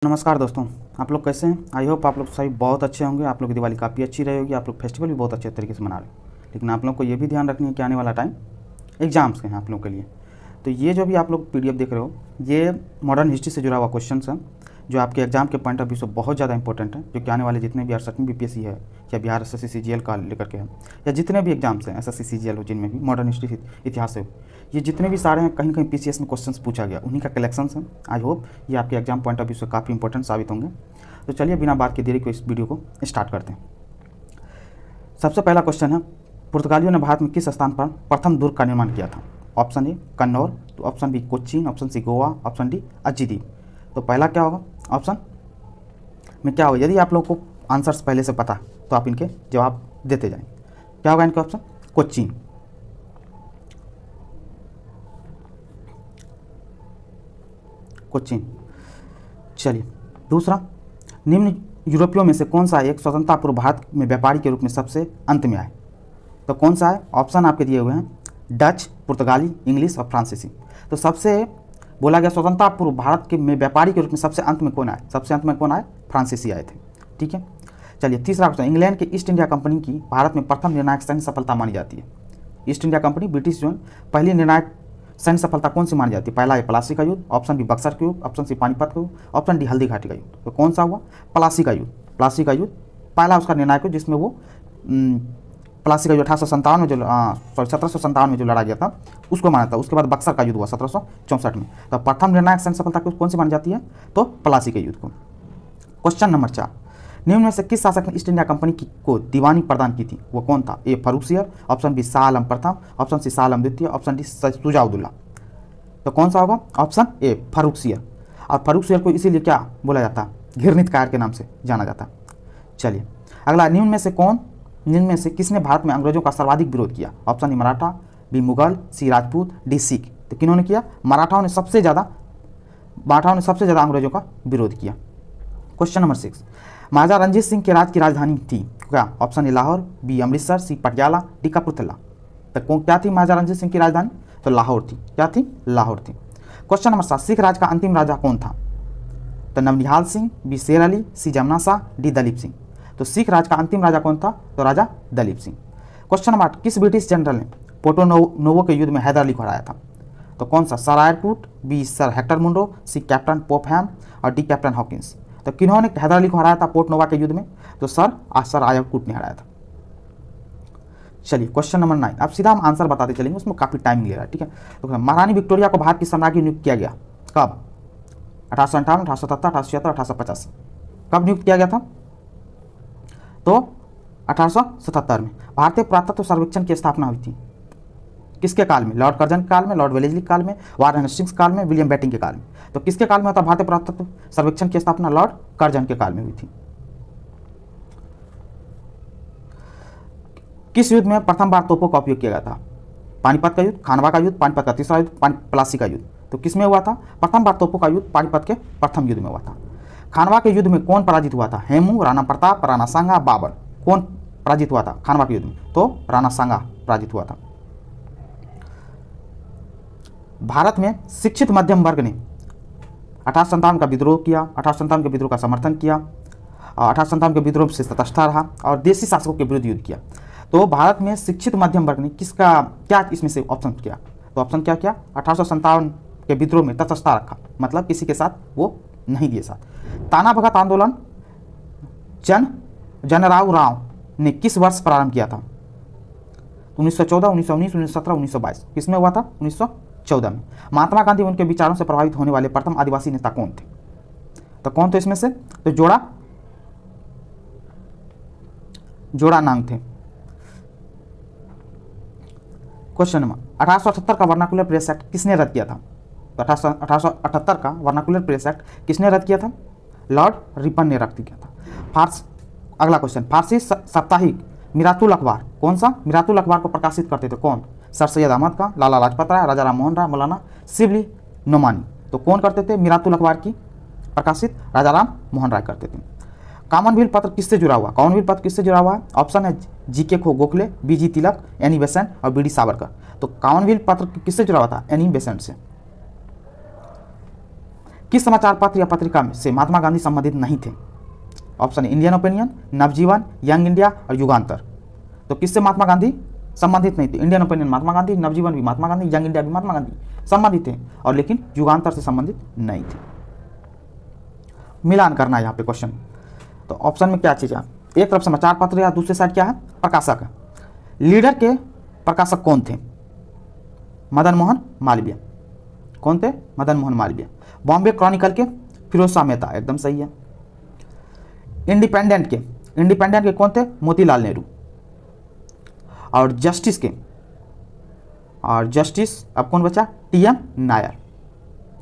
नमस्कार दोस्तों, आप लोग कैसे हैं। आई होप आप लोग सभी बहुत अच्छे होंगे। आप लोग की दिवाली काफ़ी अच्छी रही होगी। आप लोग फेस्टिवल भी बहुत अच्छे तरीके से मना रहे हो। लेकिन आप लोग को ये भी ध्यान रखनी है कि आने वाला टाइम एग्जाम्स के हैं आप लोग के लिए। तो ये जो भी आप लोग पीडीएफ देख रहे हो, ये मॉडर्न हिस्ट्री से जुड़ा हुआ क्वेश्चन है जो आपके एग्जाम के पॉइंट ऑफ व्यू से बहुत ज़्यादा इंपॉर्टेंट है। जो कि आने वाले जितने भी 68वीं बीपीएससी है या बिहार एसएससी सीजीएल का लेकर के है या जितने भी एग्जाम्स हैं एसएससी सीजीएल हो, जिनमें भी मॉडर्न हिस्ट्री इतिहास है, ये जितने भी सारे हैं कहीं ना कहीं पीसीएस में क्वेश्चंस पूछा गया, उन्हीं का कलेक्शन है। आई होप ये आपके एग्जाम पॉइंट ऑफ व्यू से काफ़ी इंपॉर्टेंट साबित होंगे। तो चलिए बिना बात के देरी को इस वीडियो को स्टार्ट करते हैं। सबसे पहला क्वेश्चन है, पुर्तगालियों ने भारत में किस स्थान पर प्रथम दुर्ग का निर्माण किया था। ऑप्शन ए कन्नौर, तो option B Cochin, option C Goa, option D Anjadip. तो पहला क्या होगा ऑप्शन में क्या होगा। यदि आप लोगों को आंसर्स पहले से पता तो आप इनके जवाब देते जाएं। क्या होगा इनका ऑप्शन कोच्चिन। कोच्चिन। चलिए दूसरा, निम्न यूरोपियों में से कौन सा एक स्वतंत्रता पूर्व भारत में व्यापारी के रूप में सबसे अंत में आए। तो कौन सा है। ऑप्शन आपके दिए हुए हैं डच, पुर्तगाली, इंग्लिश और फ्रांसीसी। तो सबसे बोला गया स्वतंत्रता पूर्व भारत के में व्यापारी के रूप में सबसे अंत में कौन आए। सबसे अंत में कौन आए, फ्रांसीसी आए थे। ठीक है। चलिए तीसरा क्वेश्चन, इंग्लैंड के ईस्ट इंडिया कंपनी की भारत में प्रथम निर्णायक सैन्य सफलता मानी जाती है। ईस्ट इंडिया कंपनी ब्रिटिश जो पहली निर्णायक सैन्य सफलता कौन सी मानी जाती है। पहला है प्लासी का युद्ध, ऑप्शन बी बक्सर का युद्ध, ऑप्शन सी पानीपत का युद्ध, ऑप्शन डी हल्दी घाटी का युद्ध। तो कौन सा हुआ, प्लासी का युद्ध। प्लासी का युद्ध पहला उसका निर्णायक युद्ध, जिसमें वो प्लासी का युद्ध 1857 में जो 1757 में जो लड़ा गया था उसको माना था। उसके बाद बक्सर का युद्ध हुआ 1764 में। तो प्रथम निर्णायक सैन्य सफलता कौन सी मानी जाती है, तो प्लासी के युद्ध को। क्वेश्चन नंबर 4, निम्न में से किस शासक ने ईस्ट इंडिया कंपनी को दीवानी प्रदान की थी, वो कौन था। ए फर्रुखसियर, ऑप्शन बी शाह आलम प्रथम, ऑप्शन सी शाह आलम द्वितीय, ऑप्शन डी शुजाउद्दौला। तो कौन सा होगा ऑप्शन ए फर्रुखसियर। और फर्रुखसियर को इसीलिए क्या बोला जाता है, घृणित कायर के नाम से जाना जाता है। चलिए अगला, निम्न में से किसने भारत में अंग्रेजों का सर्वाधिक विरोध किया। Option A Maratha, B Mughal, C Rajput, D Sikh. तो किन्होंने किया, मराठाओं ने सबसे ज़्यादा अंग्रेजों का विरोध किया। क्वेश्चन नंबर 6, महाराजा रंजीत सिंह के राज्य की राजधानी थी क्या। Option A Lahore, B Amritsar, C Patiala, D Kapurthala. तो क्या थी महाराजा रंजीत सिंह की राजधानी, तो लाहौर थी। क्या थी, लाहौर थी। क्वेश्चन नंबर 7, सिख राज का अंतिम राजा कौन था। तो नवनिहाल सिंह, बी शेर अली, सी जमना शाह, डी दलीप सिंह। तो सिख राज का अंतिम राजा कौन था, तो राजा दलीप सिंह। क्वेश्चन नंबर 8, किस ब्रिटिश जनरल ने पोर्टो नोवो के युद्ध में हैदर अली को हराया था। तो कौन सा, सर एयरकूट, बी सर हेक्टर मुंडो, सी कैप्टन पोपहैम और डी कैप्टन हॉकिंस। तो किन्होंने हैदर अली को हराया था पोर्ट नोवा के युद्ध में, तो सर एयरकूट ने हराया था। चलिए क्वेश्चन नंबर 9, अब सीधा हम आंसर बताते चलेंगे, उसमें काफ़ी टाइम ले रहा है। ठीक है। तो महारानी विक्टोरिया को भारत की सम्राज्ञी नियुक्त किया गया कब, 1858, 1877, 1876, 1885। कब नियुक्त किया गया था, तो 1877 में। भारतीय पुरातत्व सर्वेक्षण की स्थापना हुई थी किसके काल में, लॉर्ड कर्जन के काल में, लॉर्ड वेलेस्ली के काल में, वारेन हेस्टिंग्स के काल में, विलियम बेटिंग के काल में। तो किसके काल में होता भारतीय पुरातत्व सर्वेक्षण की स्थापना, लॉर्ड कर्जन के काल में हुई थी। किस युद्ध में प्रथम बार तोपों का उपयोग किया गया था। पानीपत का युद्ध, खानवा का युद्ध, पानीपत का तीसरा युद्ध, प्लासी का युद्ध। तो किसमें हुआ था, प्रथम बार तोपों का युद्ध पानीपत के प्रथम युद्ध में हुआ था। खानवा के युद्ध में कौन पराजित हुआ था, हेमू, राणा प्रताप, राणा सांगा, बाबर। कौन पराजित हुआ था खानवा के युद्ध में, तो राणा सांगा पराजित हुआ था। भारत में शिक्षित मध्यम वर्ग ने 1857 का विद्रोह किया, 1857 के विद्रोह का समर्थन किया, 1857 के विद्रोह से तटस्थ रहा और देशी शासकों के विरुद्ध युद्ध किया। तो भारत में शिक्षित मध्यम वर्ग ने किसका क्या इसमें से ऑप्शन किया, तो ऑप्शन क्या किया, 1857 के विद्रोह में तटस्थ रखा, मतलब किसी के साथ वो नहीं दिए साथ। ताना भगत आंदोलन जनराव राव ने किस वर्ष प्रारंभ किया था, 1914, 1919, 1917, 1922। किसमें हुआ था, 1914 में। महात्मा गांधी उनके विचारों से प्रभावित होने वाले प्रथम आदिवासी नेता कौन थे, तो कौन थे इसमें से, तो जोड़ा नांग थे। क्वेश्चन नंबर 1878 का वर्नाकुलर प्रेस एक्ट किसने रद्द किया था, तो 1878 का वर्नाकुलर प्रेस एक्ट किसने रद्द किया था, लॉर्ड रिपन ने रद्द किया था। अगला क्वेश्चन, फारसी साप्ताहिक मिरातुल अखबार, कौन सा मिरातुल अखबार को प्रकाशित करते थे, कौन, सर सैयद अहमद खां, लाला लाजपत राय, राजा राम मोहन राय, मौलाना शिबली नोमानी। तो कौन करते थे मिरातुल अखबार की प्रकाशित, राजा राम मोहन राय करते थे। कॉमनवेल्थ पत्र किससे जुड़ा हुआ, कॉमनवेल्थ पत्र किससे जुड़ा हुआ है, ऑप्शन है जीके खो गोखले, बीजी तिलक, एनी बेसेंट और बीडी सावरकर। तो कॉमनवेल्थ पत्र किससे जुड़ा हुआ था, एनी बेसेंट से। किस समाचार पत्र या पत्रिका में से महात्मा गांधी संबंधित नहीं थे? Option A Indian Opinion, Navjivan, Young India और युगांतर। तो किससे महात्मा गांधी संबंधित नहीं थे? इंडियन ओपिनियन महात्मा गांधी, नवजीवन भी महात्मा गांधी, यंग इंडिया भी महात्मा गांधी संबंधित थे, और लेकिन युगांतर से संबंधित नहीं थे। मिलान करना है यहाँ पे क्वेश्चन। तो ऑप्शन में क्या चीज़ है? एक तरफ समाचार पत्र या दूसरी साइड क्या है? प्रकाशक है। लीडर के प्रकाशक कौन थे? मदन मोहन मालवीय। कौन थे? मदन मोहन मालवीय। बॉम्बे क्रॉनिकल के फिरोज शाह मेहता, एकदम सही है। इंडिपेंडेंट के कौन थे? मोतीलाल नेहरू। और जस्टिस अब कौन बचा? टीएम नायर।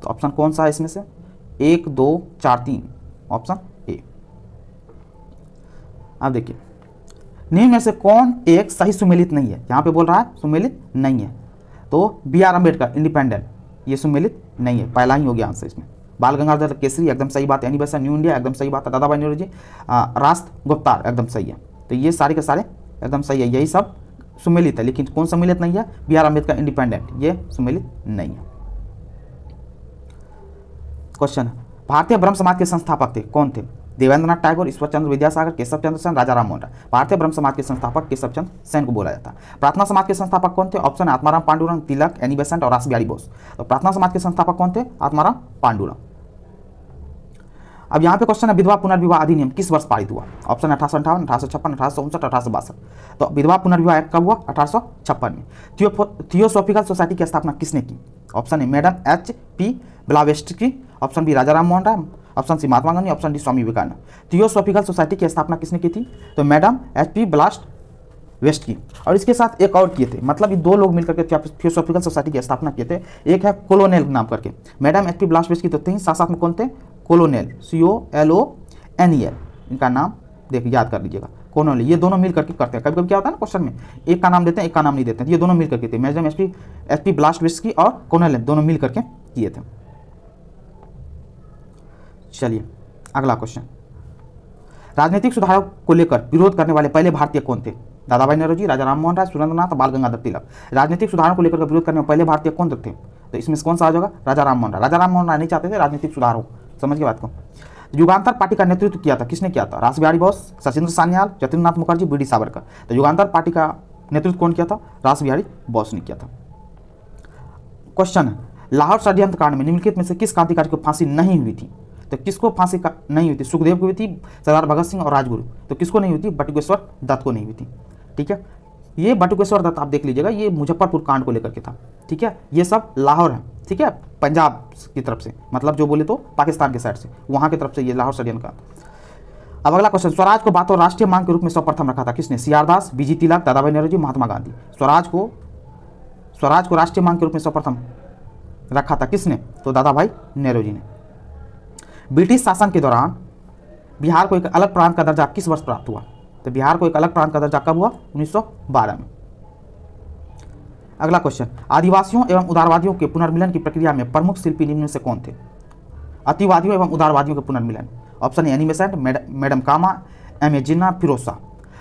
तो ऑप्शन कौन सा है इसमें से? 1 2 4 3, ऑप्शन ए। अब देखिए, निम्न में से कौन एक सही सुमेलित नहीं है? यहाँ पे बोल रहा है सुमेलित नहीं है, तो B.R. अम्बेडकर इंडिपेंडेंट, ये सुमेलित नहीं है, पहला ही हो गया आंसर इसमें। बाल गंगाधर केसरी एकदम सही बात है। एनी बेसेंट न्यू इंडिया एकदम सही बात है। दादाभाई नौरोजी राष्ट्र गुप्तार एकदम सही है। तो ये सारे के सारे एकदम सही है, यही सब सुमेलित है। लेकिन कौन सम्मिलित नहीं है? B.R. अम्बेडकर इंडिपेंडेंट, ये सुमेलित नहीं है। क्वेश्चन है, भारतीय ब्रह्म समाज के संस्थापक थे, कौन थे? देवेंद्रनाथ टैगोर, ईश्वर चंद्र विद्यासागर, केशव चंद्र सेन, राजा राम मोहन राय। भारतीय ब्रह्म समाज के संस्थापक केशव चंद्र सेन को बोला जाता है। प्रार्थना समाज के संस्थापक कौन थे? ऑप्शन है आत्माराम पांडुरंग, तिलक, एनी बेसेंट और रास बिहारी बोस। तो प्रार्थना समाज के संस्थापक कौन थे? आत्माराम पांडुरंग। अब यहाँ पे क्वेश्चन है, विधवा पुनर्विवाह अधिनियम किस वर्ष पारित हुआ? ऑप्शन 1858, 1856, 1859, 1862। तो विधवा पुनर्विवाह एक्ट कब हुआ? 1856 में। थियोसॉफिकल सोसाइटी की स्थापना किसने की? Option A madam H.P. Blavatsky, option B Raja Ram Mohan Roy, option C Mahatma Gandhi, option D Swami Vivekananda. Theosophical society की स्थापना किसने की थी? तो मैडम H.P. ब्लावेट्स्की। और इसके साथ एक और किए थे, मतलब ये दो लोग मिलकर के थियोसॉफिकल सोसाइटी की स्थापना किए थे। एक है कोलोनेल नाम करके, मैडम H.P. ब्लावेट्स्की तो थे, साथ साथ में कौन थे? कोलोनेल, COLONEL, इनका नाम देख याद कर लीजिएगा, कोलोनेल। ये दोनों मिल करके करते हैं। कभी कभी क्या होता है ना क्वेश्चन में, एक का नाम देते हैं, एक का नाम नहीं देते हैं। ये दोनों मिल करके थे, मैडम एचपी ब्लावेट्स्की और कोलोनेल दोनों मिल करके किए थे। चलिए अगला क्वेश्चन, राजनीतिक सुधारों को लेकर विरोध करने वाले पहले भारतीय कौन थे? दादाभाई नौरोजी, राजा राम मोहन राय, सुरेंद्रनाथ, बाल गंगाधर तिलक। राजनीतिक सुधारों को लेकर विरोध करने वाले पहले भारतीय कौन थे? तो इसमें से कौन सा आ जाएगा? राजा राम मोहन राय। राजा राम मोहन राय नहीं चाहते थे राजनीतिक सुधार हो, समझ के बात को। युगांतर पार्टी का नेतृत्व किया था, किसने किया था? रास बिहारी बोस, सचिंद्र सान्याल, जतिन्द्रनाथ मुखर्जी, B.D. सावरकर। तो युगांतर पार्टी का नेतृत्व कौन किया था? रास बिहारी बोस ने किया था। क्वेश्चन है, लाहौर षड्यंत्र कांड में निम्नलिखित में से किस क्रांतिकारी को फांसी नहीं हुई थी? तो किसको फांसी का नहीं हुई थी? सुखदेव को हुई थी, सरदार भगत सिंह और राजगुरु। तो किसको नहीं हुई थी? बटुकेश्वर दत्त को नहीं हुई थी। ठीक है, ये बटुकेश्वर दत्त आप देख लीजिएगा, ये मुजफ्फरपुर कांड को लेकर के था। ठीक है, ये सब लाहौर है, ठीक है, पंजाब की तरफ से, मतलब जो बोले तो पाकिस्तान के साइड से, वहां की तरफ से ये लाहौर षड्यंत्र का। अब अगला क्वेश्चन, स्वराज को बातों राष्ट्रीय मांग के रूप में सर्वप्रथम रखा था, किसने? CR दास, B.G. तिलक, दादाभाई नौरोजी, महात्मा गांधी। स्वराज को राष्ट्रीय मांग के रूप में सर्वप्रथम रखा था किसने? तो दादाभाई नौरोजी ने। ब्रिटिश शासन के दौरान बिहार को एक अलग प्रांत का दर्जा किस वर्ष प्राप्त हुआ? तो बिहार को एक अलग प्रांत का दर्जा कब हुआ? 1912 में। अगला क्वेश्चन, आदिवासियों एवं उदारवादियों के पुनर्मिलन की प्रक्रिया में प्रमुख शिल्पी निम्न में से कौन थे? अतिवादियों एवं उदारवादियों के पुनर्मिलन, option A Annie Besant, madam Cama, M.A. Jinnah, Firoz Shah.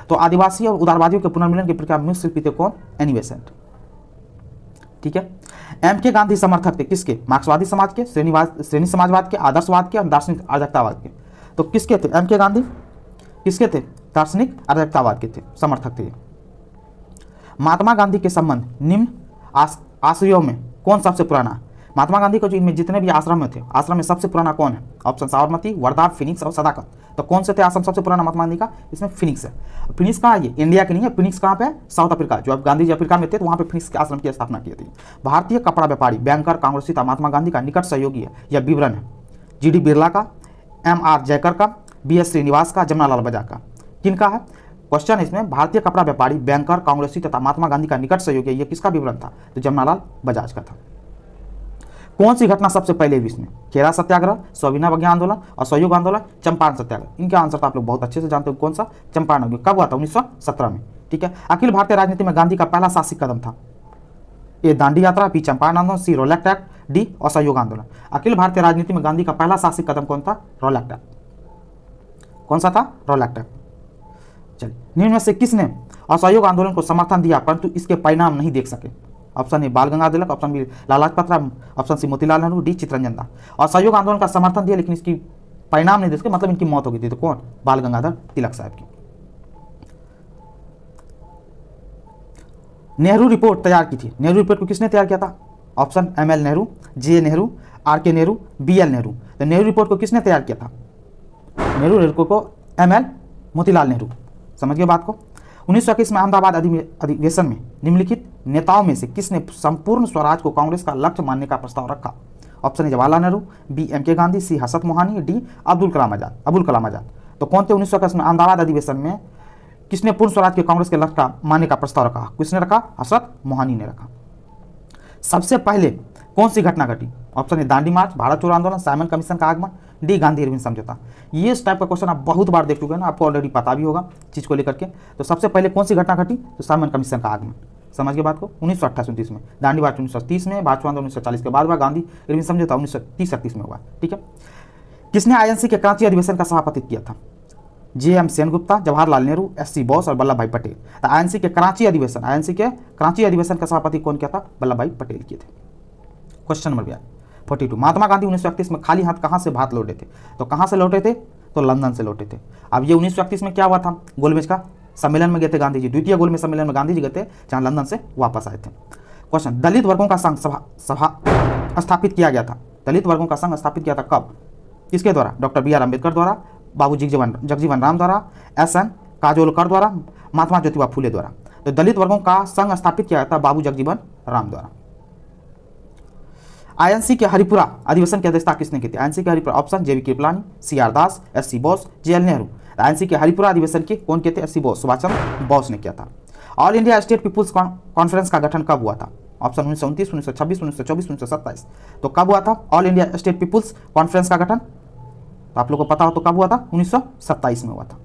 तो आदिवासी और उदारवादियों के पुनर्मिलन की प्रक्रिया में मुख्य शिल्पी थे कौन? Annie Besant. ठीक है, M.K. गांधी समर्थक थे किसके? मार्क्सवादी समाज के, श्रेणी समाजवाद के, आदर्शवाद के और दार्शनिक अराजकतावाद के। तो किसके थे M.K. गांधी? किसके थे? दार्शनिक अराजकतावाद के थे, समर्थक थे। महात्मा गांधी के संबंध निम्न आश्रयों में कौन सबसे पुराना है? महात्मा गांधी को जो इनमें जितने भी आश्रम में थे, आश्रम में सबसे पुराना कौन है? ऑप्शन साबरमती, वर्धा, फिनिक्स और सदाकत। तो कौन से थे आश्रम सबसे पुराना महात्मा गांधी का? इसमें फिनिक्स है। फिनिक्स कहाँ है? ये इंडिया के नहीं है, फिनिक्स कहाँ पे है? South Africa. जो अब गांधी जी अफ्रीका में थे तो वहाँ पे फिनिक्स के आश्रम की स्थापना की थी। भारतीय कपड़ा व्यापारी, बैंकर, कांग्रेसी महात्मा गांधी का निकट सहयोगी है, यह विवरण है G.D. बिरला का, M.R. जयकर का, B.S. श्रीनिवास का, जमनालाल बजाज का। किनका है क्वेश्चन? इसमें भारतीय कपड़ा व्यापारी, बैंकर, कांग्रेसी तथा महात्मा गांधी का निकट सहयोगी, ये किसका विवरण था? तो जमनालाल बजाज का था। कौन सी घटना सबसे पहले हुई इसमें? खेरा सत्याग्रह, स्वाभिनव अवज्ञा आंदोलन और सहयोग आंदोलन, चंपारण सत्याग्रह। इनका आंसर तो आप लोग बहुत अच्छे से जानते हो, कौन सा? चंपारण अवज्ञा। कब हुआ था? 1917 में। ठीक है, अखिल भारतीय राजनीति में गांधी का पहला शासिक कदम था, ए दांडी यात्रा, B चंपारण आंदोलन, C रॉलेट एक्ट, D असहयोग आंदोलन। अखिल भारतीय राजनीति में गांधी का पहला शासिक कदम कौन था? Rowlatt act. कौन सा था? Rowlatt act. चलिए, निम्न में से किसने असहयोग आंदोलन को समर्थन दिया परंतु इसके परिणाम नहीं देख सके? Option A Bal Gangadhar Tilak, option B Lala Lajpat Rai, option C Motilal Nehru, D Chittaranjan Das. और सहयोग आंदोलन का समर्थन दिया लेकिन इसकी परिणाम नहीं दे, मतलब इनकी मौत हो गई थी। तो कौन? बाल गंगाधर तिलक साहब की। नेहरू रिपोर्ट तैयार की थी, नेहरू रिपोर्ट को किसने तैयार किया था? ऑप्शन ML नेहरू, जे नेहरू, RK नेहरू, BL नेहरू। तो नेहरू रिपोर्ट को किसने तैयार किया था? नेहरू रिपोर्ट को ML मोतीलाल नेहरू। समझ गए बात को? 1921 में अहमदाबाद अधिवेशन में निम्नलिखित नेताओं में से किसने संपूर्ण स्वराज को कांग्रेस का लक्ष्य मानने का प्रस्ताव रखा? Option A Jawaharlal Nehru, B MK Gandhi, C Hasrat Mohani, D Abdul Kalam Azad. तो कौन थे 1921 में अहमदाबाद अधिवेशन में किसने पूर्ण स्वराज के कांग्रेस के लक्ष्य का मानने का प्रस्ताव रखा? किसने रखा? हसरत मोहानी ने रखा। सबसे पहले कौन सी घटना घटी? ऑप्शन ए दांडी मार्च, भारत छोड़ो आंदोलन, साइमन कमीशन का आगमन, डी गांधी इरविन समझौता। ये इस टाइप का क्वेश्चन आप बहुत बार देख चुके हैं ना, आपको ऑलरेडी पता भी होगा चीज को लेकर के। तो सबसे पहले कौन सी घटना घटी? तो साइमन कमीशन का आगमन। समझ के बात को? 1928-29 में, दांडी मार्च 1930 में, भारत छोड़ो आंदोलन 1940 के बाद हुआ, गांधी इरविन समझौता 1930-31 में हुआ। ठीक है। किसने INC के कराची अधिवेशन का सभापतित्व किया था? JM सेनगुप्ता, जवाहरलाल नेहरू, SC बोस और वल्लभ भाई पटेल। तो INC के कराची अधिवेशन का सभापति कौन किया था? वल्लभ भाई पटेल किए थे। क्वेश्चन नंबर 42, महात्मा गांधी 1931 में खाली हाथ कहां से भारत लौटे थे? तो कहां से लौटे थे? तो लंदन से लौटे थे। अब ये 1931 में क्या हुआ था? गोलमेज का सम्मेलन में गए थे गांधी जी, द्वितीय गोलमेज सम्मेलन में गांधी जी गए थे, जहां लंदन से वापस आए थे। क्वेश्चन, दलित वर्गों का संघ सभा स्थापित किया गया था। दलित वर्गों का संघ स्थापित किया था कब? किसके द्वारा? डॉक्टर BR अम्बेडकर द्वारा, बाबू जगजीवन राम द्वारा, SN काजोलकर द्वारा, महात्मा ज्योतिबा फूले द्वारा। तो दलित वर्गों का संघ स्थापित किया था बाबू जगजीवन राम द्वारा। INC के हरिपुरा अधिवेशन की अध्यक्षता किसने की थी? INC के Haripura, option JV Kripalani, CR दास, SC Bose, JL Nehru. INC के हरिपुरा अधिवेशन की कौन किए थे? SC बोस, सुभाष चंद्र बोस ने किया था। All India State People's Conference का गठन कब हुआ था? ऑप्शन 1929, 1926, 1924, 1927। तो कब हुआ था All India State People's Conference का गठन? तो आप लोगों को पता हो तो कब हुआ था? 1927 में हुआ था।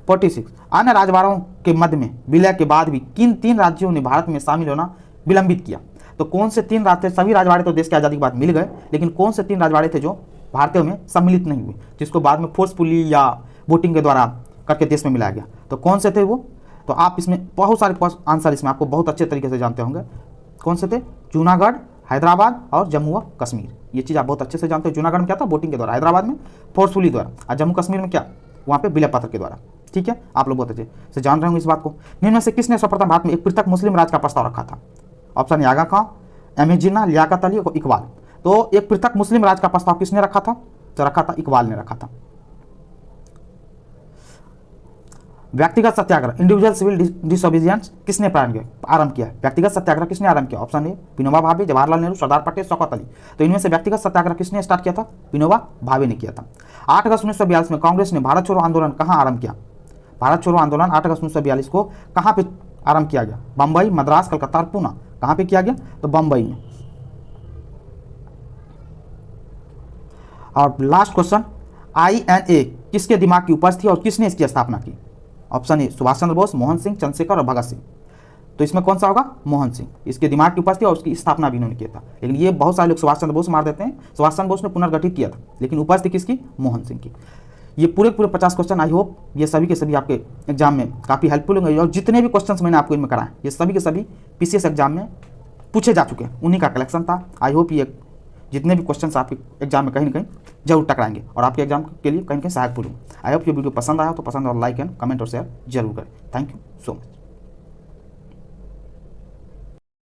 46, अन्य राजवाड़ों के मध्य में विलय के बाद भी किन 3 राज्यों ने भारत में शामिल होना विलंबित किया? तो कौन से 3 राज्य? सभी राजवाड़े तो देश की आज़ादी के बाद मिल गए, लेकिन कौन से 3 राजवाड़े थे जो भारतीयों में सम्मिलित नहीं हुए, जिसको बाद में फोर्सफुली या वोटिंग के द्वारा करके देश में मिलाया गया? तो कौन से थे वो? तो आप इसमें बहुत सारे आंसर इसमें आपको बहुत अच्छे तरीके से जानते होंगे। कौन से थे? जूनागढ़, हैदराबाद और जम्मू व कश्मीर। ये चीज़ आप बहुत अच्छे से जानते हो। जूनागढ़ में क्या था? वोटिंग के द्वारा, हैदराबाद में फोर्सफुली द्वारा, और जम्मू कश्मीर में क्या? वहाँ पे विलय पत्र के द्वारा। ठीक है, आप लोग बहुत अच्छे से जान रहे होंगे इस बात को। निम्न में से किसने सर्वप्रथम भारत में एक पृथक मुस्लिम राज का प्रस्ताव रखा था? ऑप्शन आगा खां, MA जिन्ना, लियाकत अली और इकबाल। तो एक पृथक मुस्लिम राज का प्रस्ताव किसने रखा था? तो रखा था इकबाल ने रखा था। व्यक्तिगत सत्याग्रह, इंडिविजुअल सिविल डिसोबीडियंस किसने आरंभ किया? व्यक्तिगत सत्याग्रह किसने आरंभ किया? ऑप्शन ए विनोबा भावे, जवाहरलाल नेहरू, सरदार पटेल, शौकत अली। तो इनमें से व्यक्तिगत सत्याग्रह किसने स्टार्ट किया था? विनोबा भावे ने किया था। 8 अगस्त 1942 में कांग्रेस ने भारत छोड़ो आंदोलन कहाँ आरंभ किया? भारत छोड़ो आंदोलन 8 अगस्त 1942 को कहाँ पे आरंभ किया गया? बम्बई, मद्रास, कलकत्ता और पूना। कहाँ पे किया गया? तो बम्बई में। और लास्ट क्वेश्चन, INA किसके दिमाग की उपज थी और किसने इसकी स्थापना की? ऑप्शन ए सुभाष चंद्र बोस, मोहन सिंह, चंद्रशेखर और भगत सिंह। तो इसमें कौन सा होगा? मोहन सिंह। इसके दिमाग की उपज थी और उसकी स्थापना भी इन्होंने किया था। लेकिन ये बहुत सारे लोग सुभाष चंद्र बोस मार देते हैं। सुभाष चंद्र बोस ने पुनर्गठित किया था, लेकिन उपज थी किसकी? मोहन सिंह की। ये पूरे 50 क्वेश्चन, आई होप ये सभी के सभी आपके एग्जाम में काफ़ी हेल्पफुल होंगे। और जितने भी क्वेश्चन मैंने आपको इनमें कराए, ये सभी के सभी PCS एग्जाम में पूछे जा चुके हैं, उन्हीं का कलेक्शन था। आई होप ये जितने भी क्वेश्चंस आपके एग्जाम में कहीं ना कहीं जरूर टकराएंगे और आपके एग्जाम के लिए कहीं ना कहीं सहायक होंगे। आई होप ये वीडियो पसंद आया तो पसंद और लाइक एंड कमेंट और शेयर जरूर करें। Thank you so much.